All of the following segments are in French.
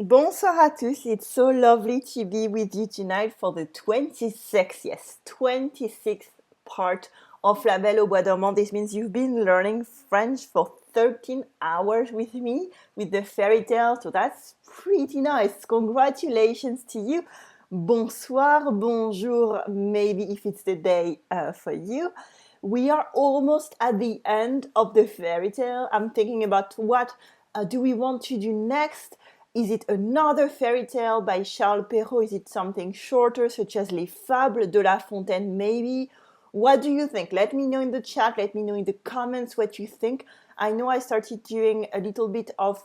Bonsoir à tous. It's so lovely to be with you tonight for the 26th part of La Belle au Bois dormant. This means you've been learning French for 13 hours with me with the fairy tale. So that's pretty nice. Congratulations to you. Bonsoir, bonjour, maybe if it's the day for you. We are almost at the end of the fairy tale. I'm thinking about what do we want to do next? Is it another fairy tale by Charles Perrault? Is it something shorter, such as Les Fables de La Fontaine, maybe? What do you think? Let me know in the chat. Let me know in the comments what you think. I know I started doing a little bit of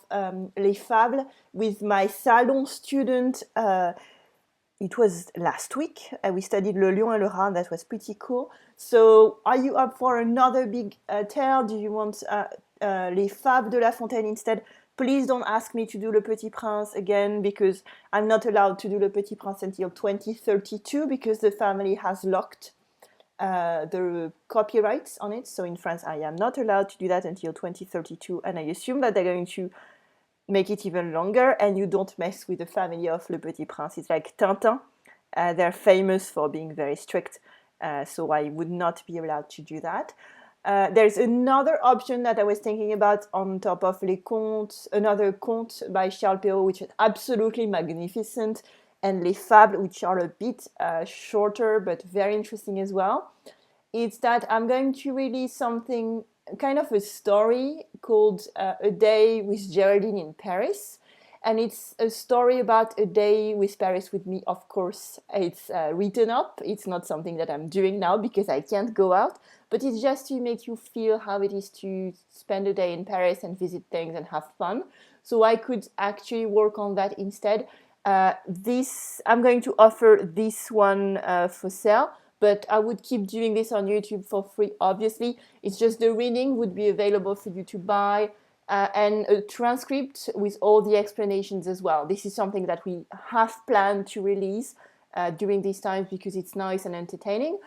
Les Fables with my salon student. It was last week. We studied Le Lion et le Rat. That was pretty cool. So are you up for another big tale? Do you want Les Fables de La Fontaine instead? Please don't ask me to do Le Petit Prince again because I'm not allowed to do Le Petit Prince until 2032 because the family has locked the copyrights on it. So in France, I am not allowed to do that until 2032, and I assume that they're going to make it even longer, and you don't mess with the family of Le Petit Prince. It's like Tintin. They're famous for being very strict, so I would not be allowed to do that. There's another option that I was thinking about on top of Les Contes, another conte by Charles Perrault, which is absolutely magnificent, and Les Fables, which are a bit shorter but very interesting as well. It's that I'm going to release something, kind of a story called A Day with Geraldine in Paris. And it's a story about a day with Paris with me, of course. It's written up. It's not something that I'm doing now because I can't go out. But it's just to make you feel how it is to spend a day in Paris and visit things and have fun. So I could actually work on that instead. I'm going to offer this one for sale. But I would keep doing this on YouTube for free, obviously. It's just the reading would be available for you to buy. And a transcript with all the explanations as well. This is something that we have planned to release during these times because it's nice and entertaining.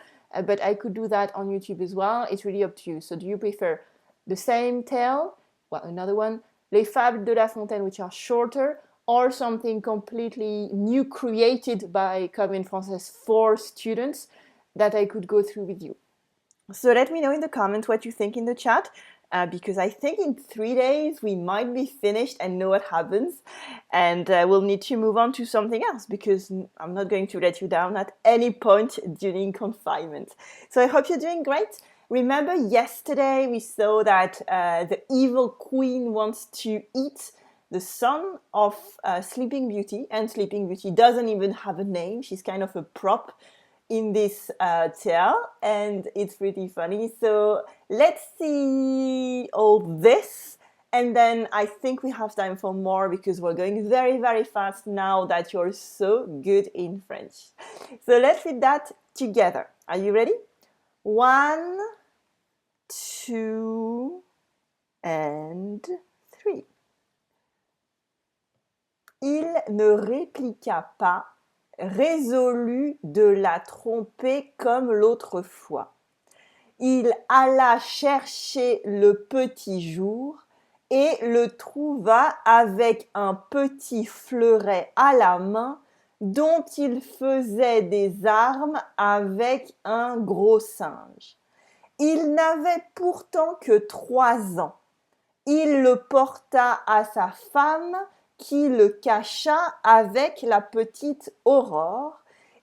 But I could do that on YouTube as well. It's really up to you. So do you prefer the same tale? Well, another one, Les Fables de La Fontaine, which are shorter, or something completely new created by Commune Française for students that I could go through with you. So let me know in the comments what you think in the chat. Because I think in 3 days we might be finished and know what happens, and we'll need to move on to something else because I'm not going to let you down at any point during confinement. So I hope you're doing great. Remember yesterday we saw that the evil queen wants to eat the son of Sleeping Beauty, and Sleeping Beauty doesn't even have a name. She's kind of a prop in this tale, and it's pretty funny. So let's see all this, and then I think we have time for more because we're going very, very fast now that you're so good in French. So let's read that together. Are you ready? 1, 2, and 3. Il ne répliqua pas, résolu de la tromper comme l'autre fois. Il alla chercher le petit jour et le trouva avec un petit fleuret à la main dont il faisait des armes avec un gros singe. Il n'avait pourtant que 3 ans. Il le porta à sa femme qui le cacha avec la petite Aurore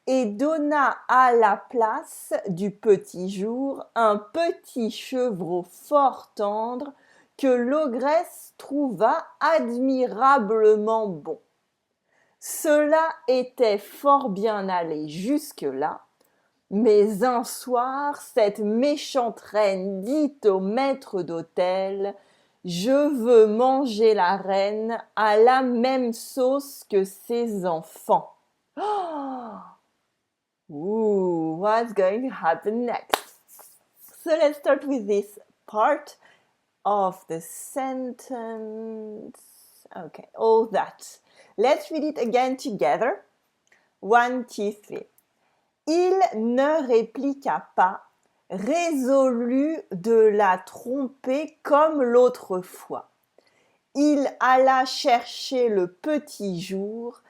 et donna à la place du petit jour un petit chevreau fort tendre que l'ogresse trouva admirablement bon. Cela était fort bien allé jusque-là, mais un soir, cette méchante reine dit au maître d'hôtel « Je veux manger la reine à la même sauce que ses enfants. » Ooh, what's going to happen next? So let's start with this part of the sentence. Okay, all that. Let's read it again together. 1, 2, 3. Il ne répliqua pas, résolu de la tromper comme l'autre fois. Il alla chercher le petit jour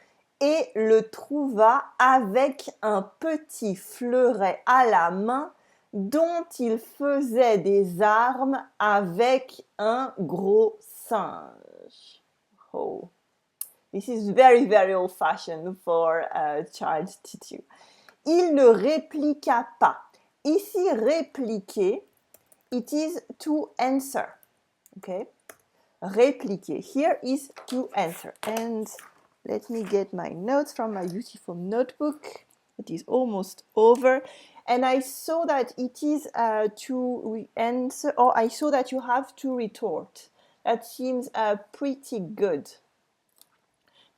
et le trouva avec un petit fleuret à la main dont il faisait des armes avec un gros singe. Oh. This is very, very old-fashioned for a child to do. Il ne répliqua pas. Ici, répliquer, it is to answer. Okay? Répliquer. Here is to answer. And let me get my notes from my beautiful notebook. It is almost over. And I saw that it is to answer, or I saw that you have to retort. That seems pretty good.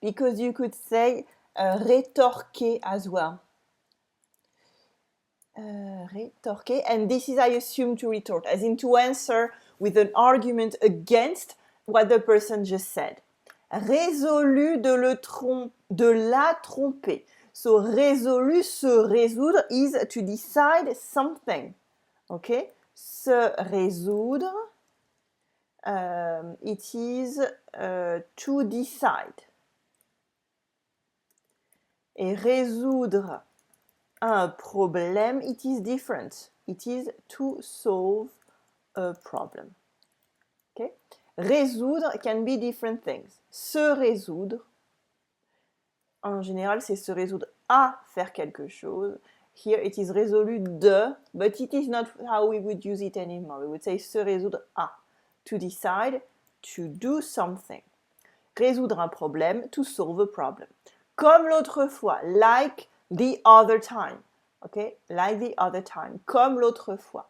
Because you could say rétorquer as well. Rétorquer, and this is, I assume, to retort, as in to answer with an argument against what the person just said. Résolu de la tromper. So résolu, se résoudre is to decide something. Okay? Se résoudre, it is to decide. Et résoudre un problème, it is different. It is to solve a problem. Okay? Résoudre can be different things. Se résoudre, en général, c'est se résoudre à faire quelque chose. Here it is résolu de, but it is not how we would use it anymore. We would say se résoudre à. To decide, to do something. Résoudre un problème, to solve a problem. Comme l'autre fois, like the other time. Okay? Like the other time. Comme l'autre fois.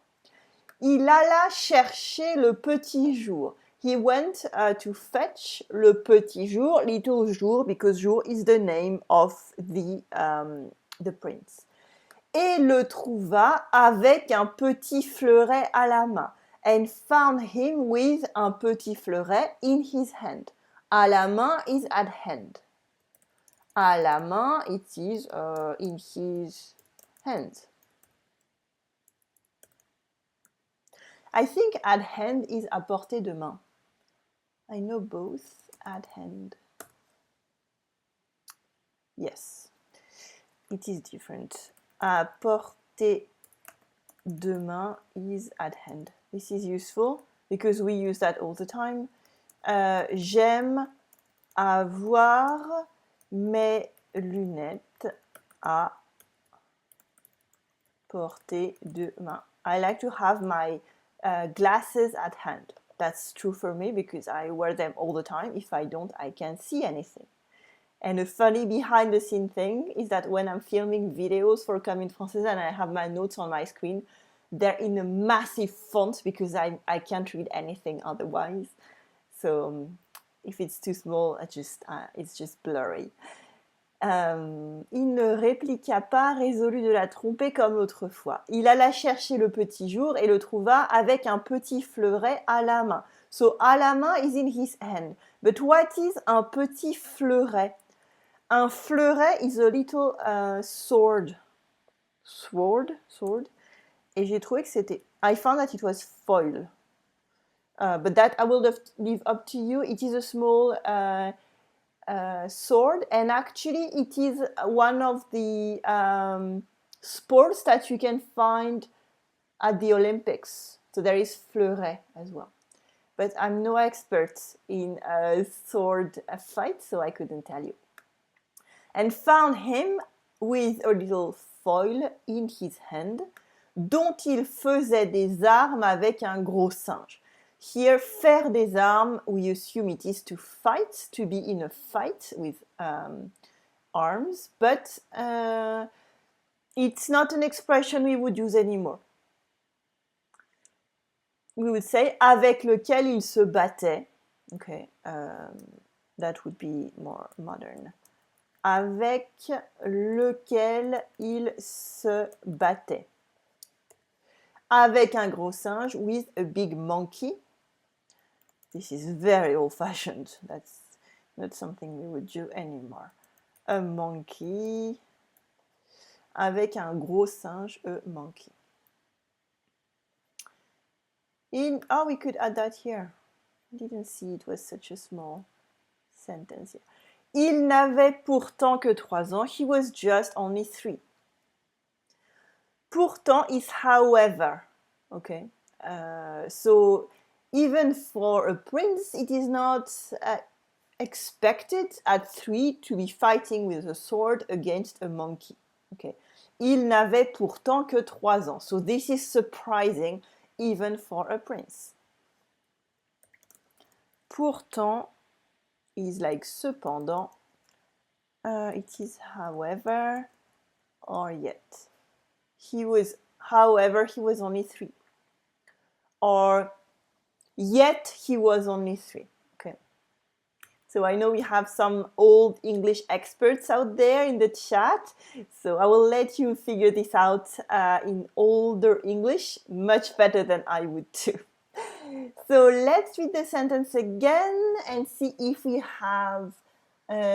Il alla chercher le petit jour. He went to fetch le petit jour, little jour, because jour is the name of the prince. Et le trouva avec un petit fleuret à la main. And found him with un petit fleuret in his hand. À la main is at hand. À la main, it is in his hand. I think at hand is à portée de main. I know both at hand. Yes, it is different. À portée de main is at hand. This is useful because we use that all the time. J'aime avoir mes lunettes à portée de main. I like to have my glasses at hand. That's true for me because I wear them all the time. If I don't, I can't see anything. And a funny behind the scene thing is that when I'm filming videos for Comme une Française and I have my notes on my screen, they're in a massive font because I can't read anything otherwise. So if it's too small, it's just blurry. Il ne répliqua pas, résolu de la tromper comme l'autre fois. Il alla chercher le petit jour et le trouva avec un petit fleuret à la main. So, à la main is in his hand. But what is un petit fleuret? Un fleuret is a little sword. Sword. Et j'ai trouvé que c'était... I found that it was foil. But that I will leave up to you. It is a small... sword, and actually it is one of the sports that you can find at the Olympics. So there is fleuret as well. But I'm no expert in sword fight, so I couldn't tell you. And found him with a little foil in his hand, dont il faisait des armes avec un gros singe. Here, faire des armes, we assume it is to fight, to be in a fight with arms, but it's not an expression we would use anymore. We would say avec lequel il se battait. Okay, that would be more modern. Avec lequel il se battait. Avec un gros singe, with a big monkey. This is very old-fashioned. That's not something we would do anymore. A monkey. Avec un gros singe, a monkey. We could add that here. I didn't see it was such a small sentence here. Il n'avait pourtant que 3 ans. He was just only 3. Pourtant is however. Okay. So even for a prince, it is not expected at 3 to be fighting with a sword against a monkey. Okay. Il n'avait pourtant que 3 ans. So this is surprising even for a prince. Pourtant is like cependant. It is however or yet. He was only 3. Or yet he was only 3. Okay. So I know we have some old English experts out there in the chat. So I will let you figure this out in older English, much better than I would do. So let's read the sentence again and see if we have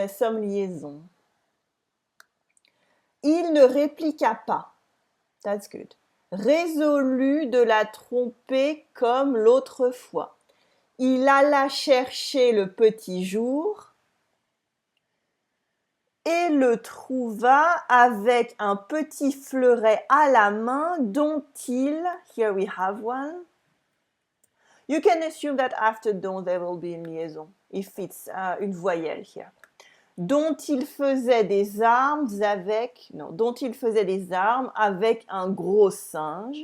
some liaison. Il ne répliqua pas. That's good. Résolu de la tromper comme l'autre fois. Il alla chercher le petit jour et le trouva avec un petit fleuret à la main dont il, here we have one. You can assume that after dont there will be a liaison, if it's une voyelle here. Dont il faisait des armes avec un gros singe.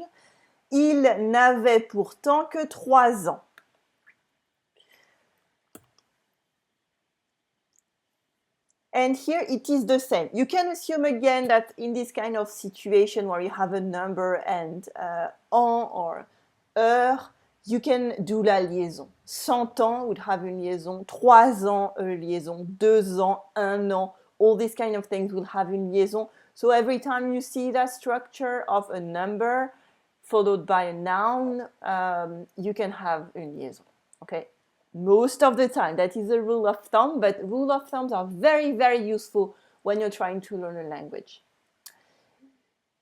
Il n'avait pourtant que 3 ans. And here it is the same. You can assume again that in this kind of situation where you have a number and en or heure, you can do la liaison. 100 ans would have une liaison, 3 ans a liaison, 2 ans, 1 an, all these kind of things will have une liaison. So every time you see that structure of a number followed by a noun, you can have une liaison, okay? Most of the time, that is a rule of thumb, but rule of thumbs are very, very useful when you're trying to learn a language.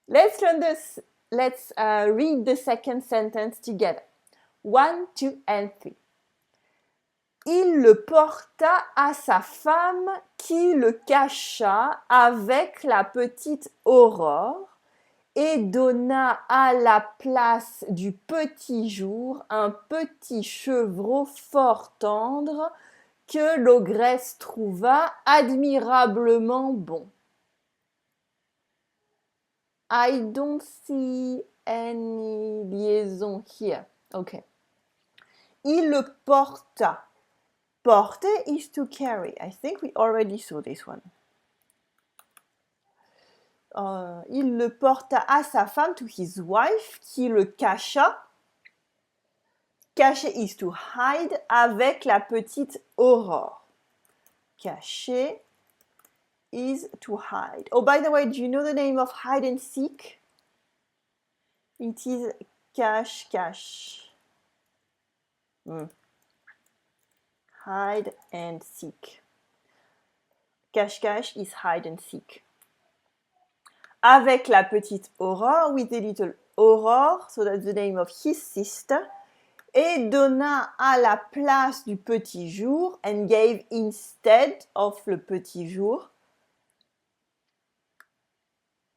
Let's read the second sentence together. 1, 2, and 3. Il le porta à sa femme qui le cacha avec la petite Aurore et donna à la place du petit jour un petit chevreau fort tendre que l'ogresse trouva admirablement bon. I don't see any liaison here. Okay. Il le porta. Porter is to carry. I think we already saw this one. Il le porta à sa femme, to his wife, qui le cacha. Cacher is to hide avec la petite Aurore. Cacher is to hide. Oh, by the way, do you know the name of hide and seek? It is cache-cache. Hide and seek. Cache-cache is hide and seek. Avec la petite Aurore, with the little Aurore, so that's the name of his sister, et donna à la place du petit jour, and gave instead of le petit jour,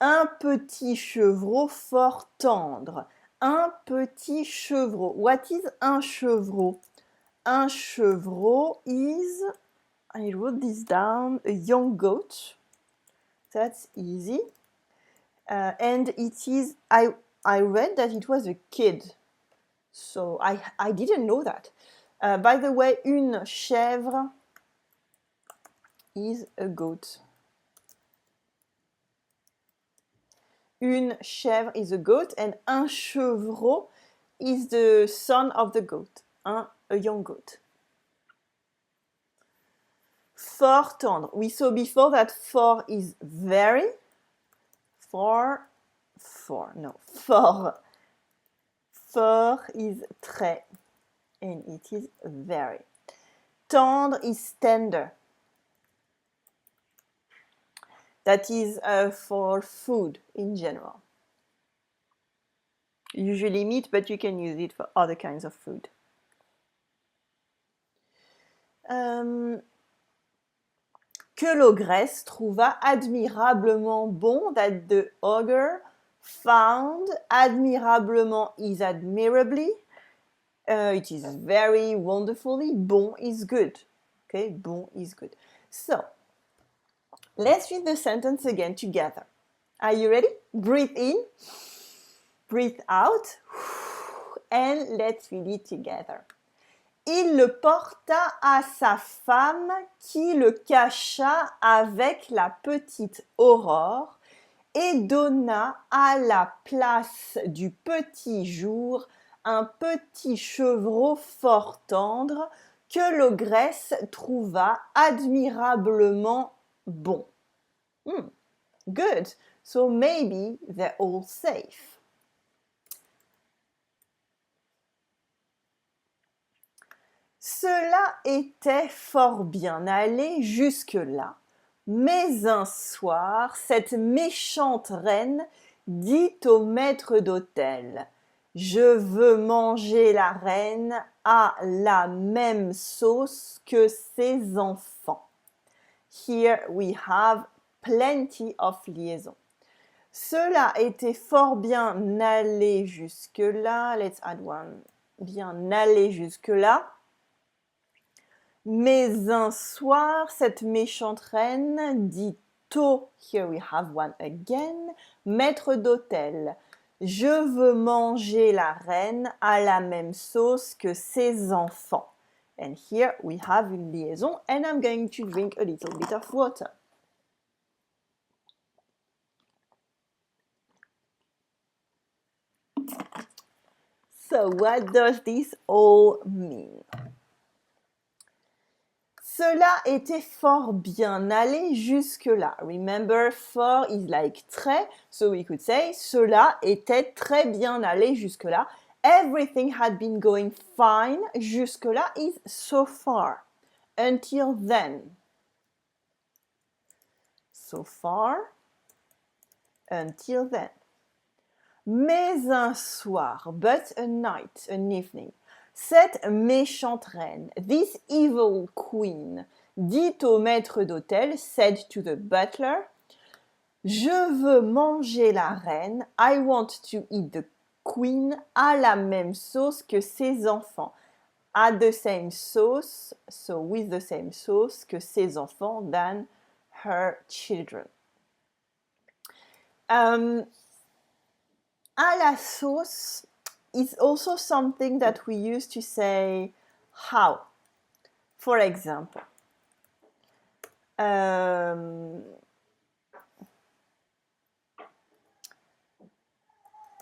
un petit chevreau fort tendre. Un petit chevreau. What is un chevreau? Un chevreau is, I wrote this down, a young goat. That's easy. And it is, I read that it was a kid. So I didn't know that. By the way, une chèvre is a goat. Une chèvre is a goat, and un chevreau is the son of the goat, a young goat. Fort tendre. We saw before that fort is very. Fort is très, and it is very. Tendre is tender. That is for food in general. Usually meat, but you can use it for other kinds of food. Que l'ogresse trouva admirablement bon, that the ogre found admirablement is admirably. It is very wonderfully. Bon is good. Okay, bon is good. So, let's read the sentence again together. Are you ready? Breathe in, breathe out, and let's read it together. Il le porta à sa femme qui le cacha avec la petite Aurore et donna à la place du petit jour un petit chevreau fort tendre que l'ogresse trouva admirablement bon. Good. So maybe they're all safe. Cela était fort bien allé jusque-là, mais un soir, cette méchante reine dit au maître d'hôtel « Je veux manger la reine à la même sauce que ses enfants. » Here we have plenty of liaisons. Cela était fort bien allé jusque-là. Let's add one. Bien allé jusque-là. Mais un soir, cette méchante reine dit au, here we have one again, maître d'hôtel, je veux manger la reine à la même sauce que ses enfants. And here we have une liaison, and I'm going to drink a little bit of water. So what does this all mean? Cela était fort bien allé jusque-là. Remember, fort is like très, so we could say cela était très bien allé jusque-là. Everything had been going fine. Jusque-là is so far. Until then. So far. Until then. Mais un soir, but a night, an evening. Cette méchante reine, this evil queen, dit au maître d'hôtel, said to the butler, je veux manger la reine, I want to eat the queen, à la même sauce que ses enfants. At the same sauce, so with the same sauce que ses enfants than her children. À la sauce is also something that we use to say how. For example,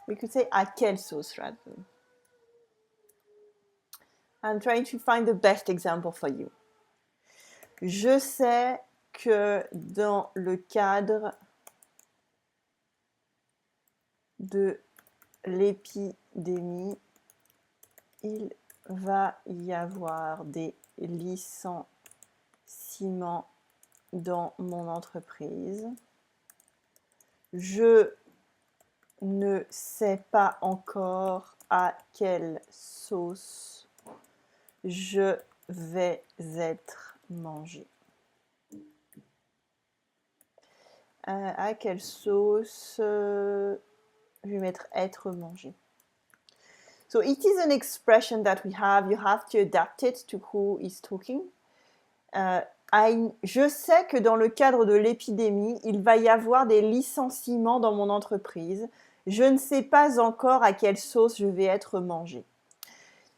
we could say à quelle sauce rather. I'm trying to find the best example for you. Je sais que dans le cadre de l'épidémie, il va y avoir des licenciements dans mon entreprise. Je ne sais pas encore à quelle sauce je vais être mangé. À quelle sauce je vais mettre être mangé. So it is an expression that we have. You have to adapt it to who is talking. Je sais que dans le cadre de l'épidémie, il va y avoir des licenciements dans mon entreprise. Je ne sais pas encore à quelle sauce je vais être mangé.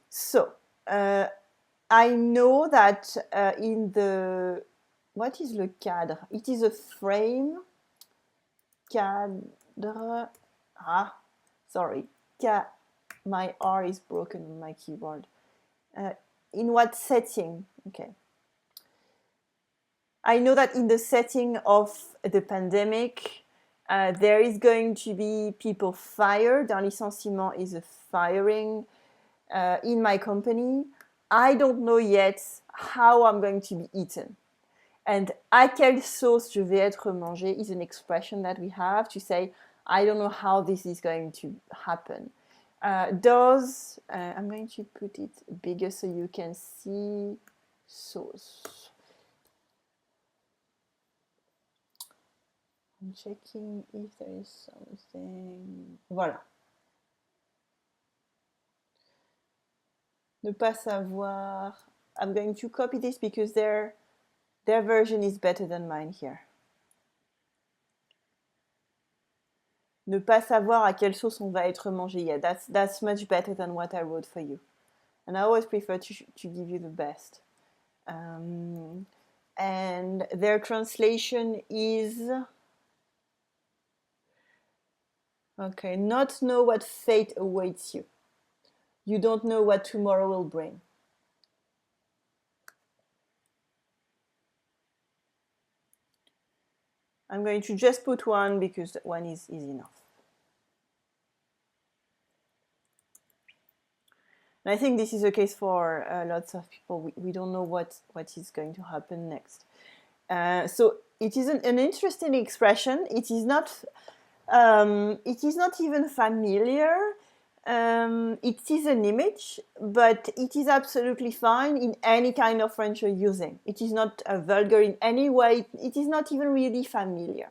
So, I know that in the... What is le cadre? It is a frame. Cadre... Ah, sorry. My R is broken on my keyboard. In what setting? Okay. I know that in the setting of the pandemic, there is going to be people fired. Un licenciement is a firing in my company. I don't know yet how I'm going to be eaten. And à quelle sauce je vais être mangé is an expression that we have to say, I don't know how this is going to happen. I'm going to put it bigger so you can see sauce. I'm checking if there is something. Voilà. Ne pas savoir. I'm going to copy this because their version is better than mine here. Ne pas savoir à quelle sauce on va être mangé. Yeah, that's much better than what I wrote for you. And I always prefer to give you the best. And their translation is okay, not know what fate awaits you. You don't know what tomorrow will bring. I'm going to just put one because one is enough. And I think this is the case for lots of people. We don't know what is going to happen next. So it is an interesting expression. It is not even familiar. It is an image, but it is absolutely fine in any kind of French you're using. It is not vulgar in any way. It is not even really familiar.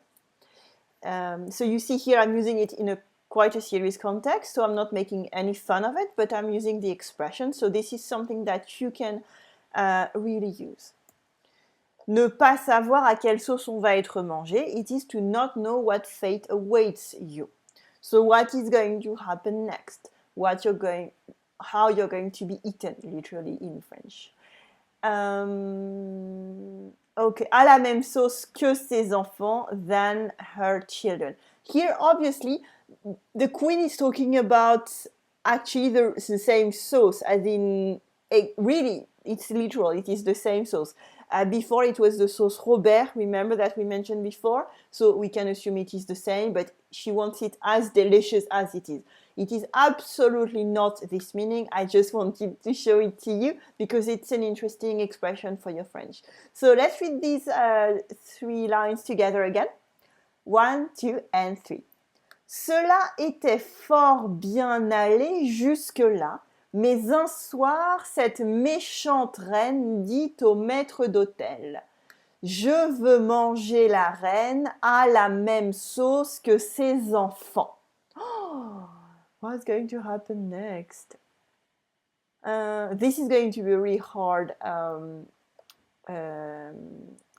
So you see here I'm using it in quite a serious context, so I'm not making any fun of it, but I'm using the expression. So this is something that you can really use. Ne pas savoir à quelle sauce on va être mangé. It is to not know what fate awaits you. So what is going to happen next? How you're going to be eaten, literally in French. Okay, à la même sauce que ses enfants than her children. Here, obviously, the queen is talking about actually the same sauce, as in, really, it's literal, it is the same sauce. Before it was the sauce Robert, remember that we mentioned before? So we can assume it is the same, but she wants it as delicious as it is. It is absolutely not this meaning. I just wanted to show it to you because it's an interesting expression for your French. So let's read these 3 lines together again. 1, 2, and 3. Cela était fort bien allé jusque-là, mais un soir, cette méchante reine dit au maître d'hôtel « Je veux manger la reine à la même sauce que ses enfants. » Oh, what's going to happen next? This is going to be a really hard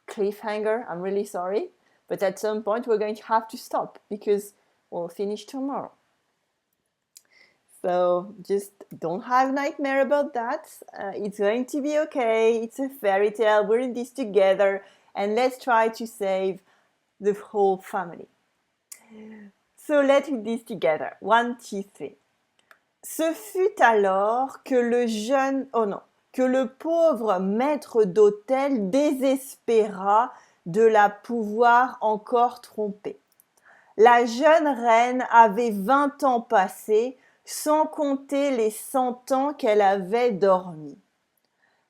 cliffhanger. I'm really sorry. But at some point, we're going to have to stop because we'll finish tomorrow. So just don't have a nightmare about that. It's going to be okay. It's a fairy tale. We're in this together. And let's try to save the whole family. So let's read this together. 1, 2, 3. Ce fut alors que le pauvre maître d'hôtel désespéra de la pouvoir encore tromper. La jeune reine avait 20 ans passés, sans compter les 100 ans qu'elle avait dormi.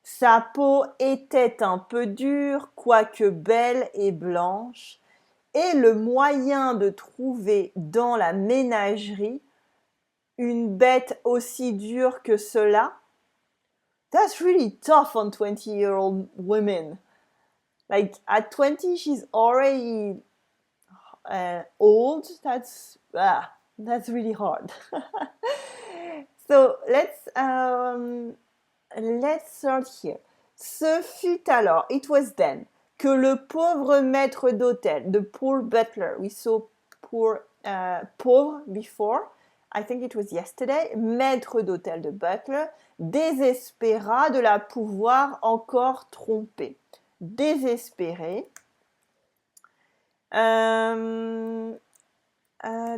Sa peau était un peu dure, quoique belle et blanche, et le moyen de trouver dans la ménagerie une bête aussi dure que cela, that's really tough on 20-year-old women. Like at 20, she's already old. That's really hard. So let's start here. Ce fut alors, it was then, que le pauvre maître d'hôtel, the poor butler, we saw pauvre before, I think it was yesterday, maître d'hôtel de butler, désespéra de la pouvoir encore tromper. Désespéré.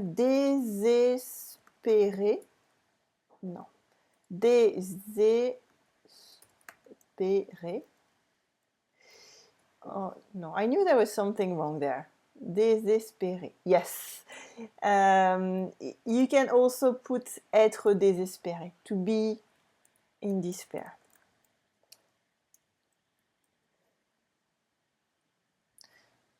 Désespéré. Non. Désespéré. Oh, no, I knew there was something wrong there. Désespéré. Yes. You can also put être désespéré, to be in despair.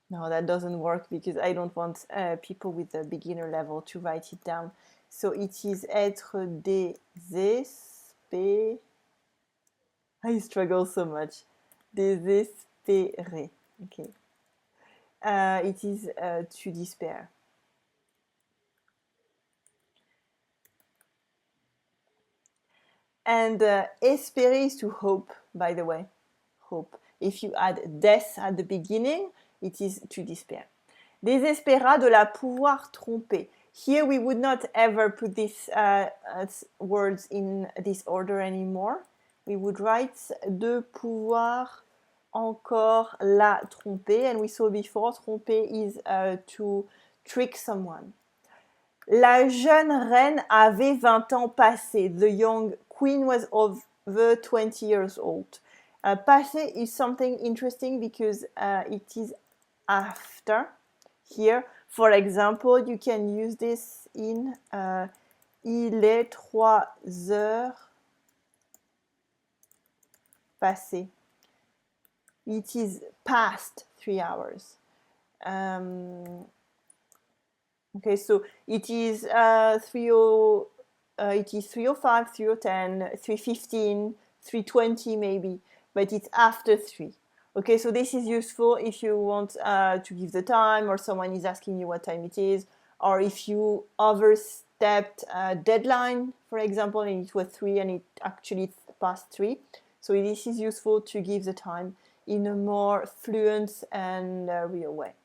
No, that doesn't work because I don't want people with a beginner level to write it down. So it is être désespéré. I struggle so much. Désespéré. Okay. It is to despair. And espérer is to hope, by the way. Hope. If you add des at the beginning, it is to despair. Désespéra de la pouvoir tromper. Here we would not ever put these words in this order anymore. We would write de pouvoir encore la tromper. And we saw before, tromper is to trick someone. La jeune reine avait 20 ans passés. The young queen was over 20 years old. Passé is something interesting because it is after. Here, for example, you can use this in il est 3 heures passées. It is past 3 hours. Okay, so it is 3:05, 3:10, 3:15, 3:20 maybe, but it's after 3. Okay, so this is useful if you want to give the time or someone is asking you what time it is, or if you overstepped a deadline, for example, and it was 3 and it actually past 3. So this is useful to give the time in a more fluent and real way.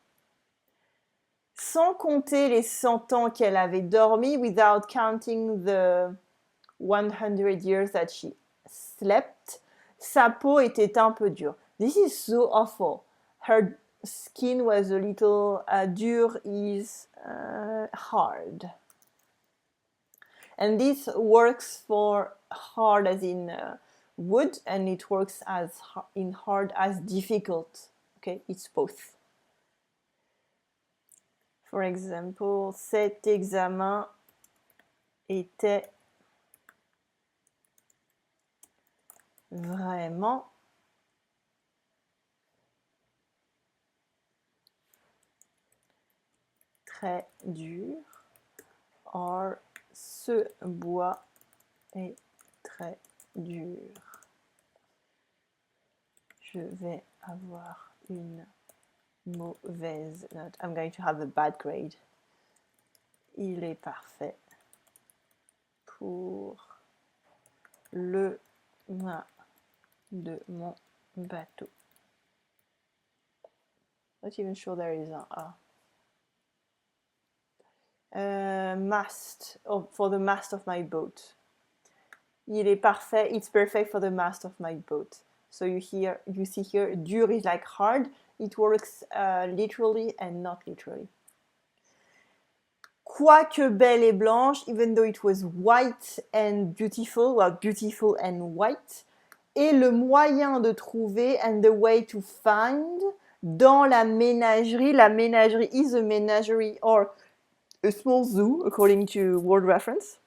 Sans compter les 100 ans qu'elle avait dormi, without counting the 100 years that she slept, sa peau était un peu dure. This is so awful. Her skin was a little dur is hard. And this works for hard as in wood, and it works as in hard as difficult. Okay, it's both. For example, cet examen était vraiment très dur. Or, ce bois est très dur. Je vais avoir une mauvaise note. I'm going to have a bad grade. Il est parfait pour le mât de mon bateau. Not even sure there is a mast for the mast of my boat. Il est parfait. It's perfect for the mast of my boat. So you see here, dur is like hard. It works literally and not literally. Quoique belle et blanche, even though it was white and beautiful, well, beautiful and white, et le moyen de trouver and the way to find dans la ménagerie is a menagerie or a small zoo, according to World Reference.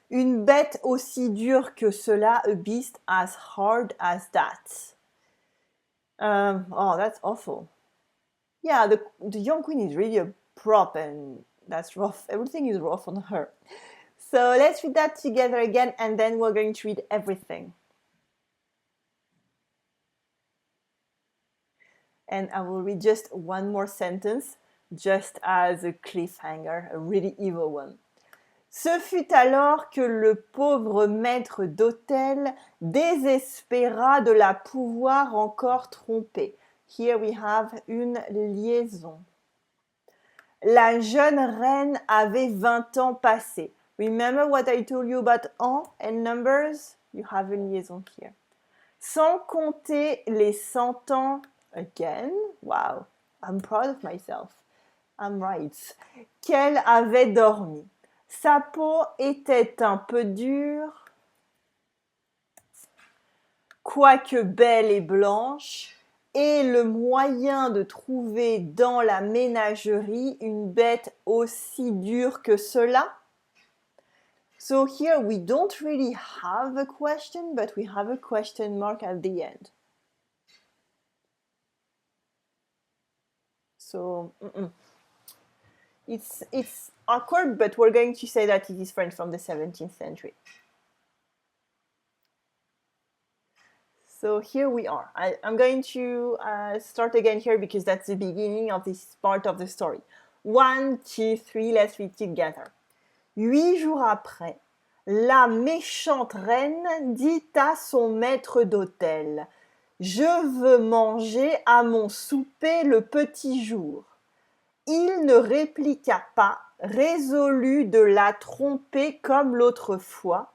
Une bête aussi dure que cela, a beast as hard as that. Oh, that's awful. Yeah, the young queen is really a prop and that's rough. Everything is rough on her. So let's read that together again and then we're going to read everything. And I will read just one more sentence, just as a cliffhanger, a really evil one. Ce fut alors que le pauvre maître d'hôtel désespéra de la pouvoir encore tromper. Here we have une liaison. La jeune reine avait 20 ans passés. Remember what I told you about ans and numbers? You have a liaison here. Sans compter les 100 ans, again, wow, I'm proud of myself. I'm right. Qu'elle avait dormi. Sa peau était un peu dure, quoique belle et blanche, et le moyen de trouver dans la ménagerie une bête aussi dure que cela. So here we don't really have a question, but we have a question mark at the end. So, it's awkward, but we're going to say that it is French from the 17th century. So here we are. I'm going to start again here because that's the beginning of this part of the story. 1, 2, 3, let's read together. 8 jours après, la méchante reine dit à son maître d'hôtel: Je veux manger à mon souper le petit jour. Il ne répliqua pas, résolu de la tromper comme l'autre fois.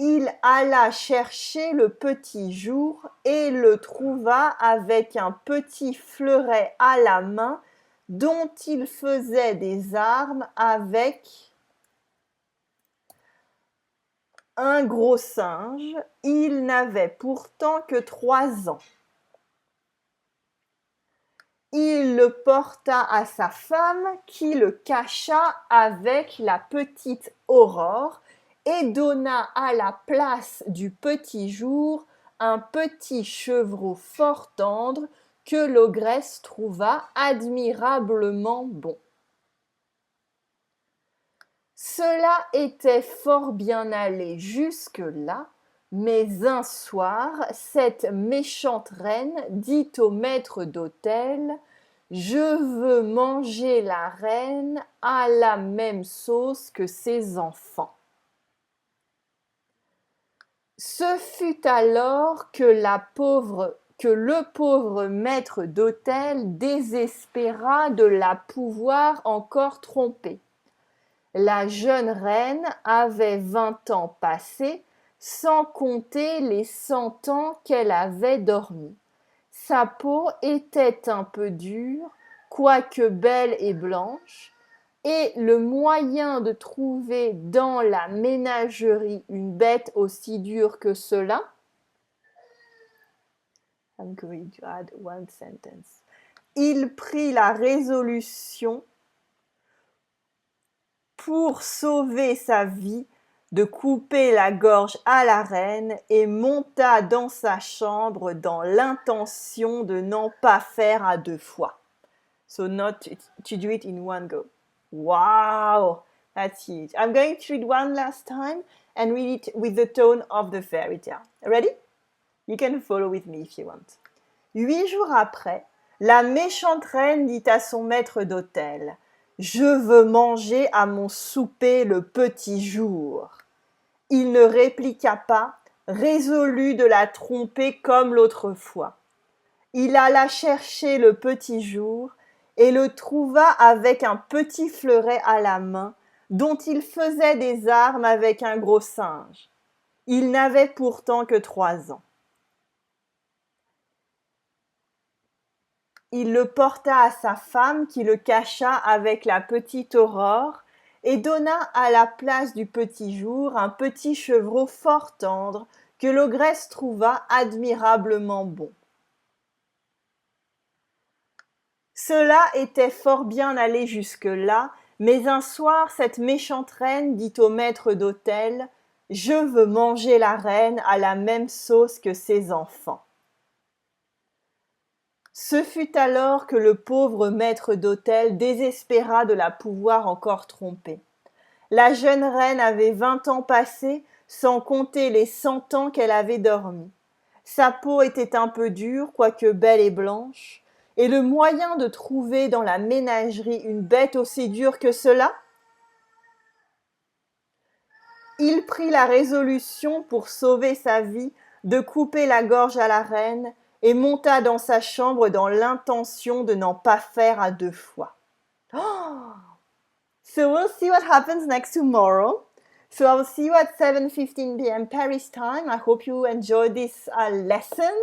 Il alla chercher le petit jour et le trouva avec un petit fleuret à la main dont il faisait des armes avec un gros singe. Il n'avait pourtant que 3 ans. Il le porta à sa femme qui le cacha avec la petite Aurore et donna à la place du petit jour un petit chevreau fort tendre que l'ogresse trouva admirablement bon. Cela était fort bien allé jusque-là, mais un soir, cette méchante reine dit au maître d'hôtel: Je veux manger la reine à la même sauce que ses enfants. Ce fut alors que le pauvre maître d'hôtel désespéra de la pouvoir encore tromper. La jeune reine avait 20 ans passés, sans compter les 100 ans qu'elle avait dormi. Sa peau était un peu dure, quoique belle et blanche, et le moyen de trouver dans la ménagerie une bête aussi dure que cela. I'm going to add one sentence. Il prit la résolution pour sauver sa vie de couper la gorge à la reine et monta dans sa chambre dans l'intention de n'en pas faire à 2 fois. So not to do it in one go. Wow, that's huge. I'm going to read one last time and read it with the tone of the fairy tale. Ready? You can follow with me if you want. 8 jours après, la méchante reine dit à son maître d'hôtel: Je veux manger à mon souper le petit jour. Il ne répliqua pas, résolu de la tromper comme l'autre fois. Il alla chercher le petit jour et le trouva avec un petit fleuret à la main, dont il faisait des armes avec un gros singe. Il n'avait pourtant que 3 ans. Il le porta à sa femme qui le cacha avec la petite Aurore et donna à la place du petit jour un petit chevreau fort tendre que l'ogresse trouva admirablement bon. Cela était fort bien allé jusque-là, mais un soir cette méchante reine dit au maître d'hôtel: Je veux manger la reine à la même sauce que ses enfants. Ce fut alors que le pauvre maître d'hôtel désespéra de la pouvoir encore tromper. La jeune reine avait 20 ans passés, sans compter les 100 ans qu'elle avait dormi. Sa peau était un peu dure, quoique belle et blanche, et le moyen de trouver dans la ménagerie une bête aussi dure que cela? Il prit la résolution, pour sauver sa vie, de couper la gorge à la reine, et monta dans sa chambre dans l'intention de n'en pas faire à 2 fois. So we'll see what happens next tomorrow. So I'll see you at 7:15 p.m. Paris time. I hope you enjoyed this lesson.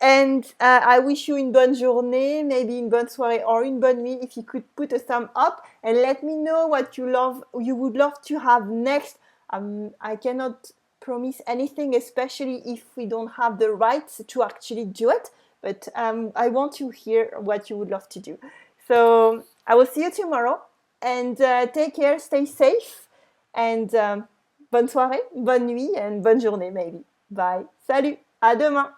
And I wish you une bonne journée, maybe une bonne soirée or une bonne nuit. If you could put a thumb up and let me know what you would love to have next. I cannot promise anything, especially if we don't have the rights to actually do it, but I want to hear what you would love to do. So I will see you tomorrow, and take care, stay safe, and bonne soirée, bonne nuit, and bonne journée maybe. Bye. Salut, à demain.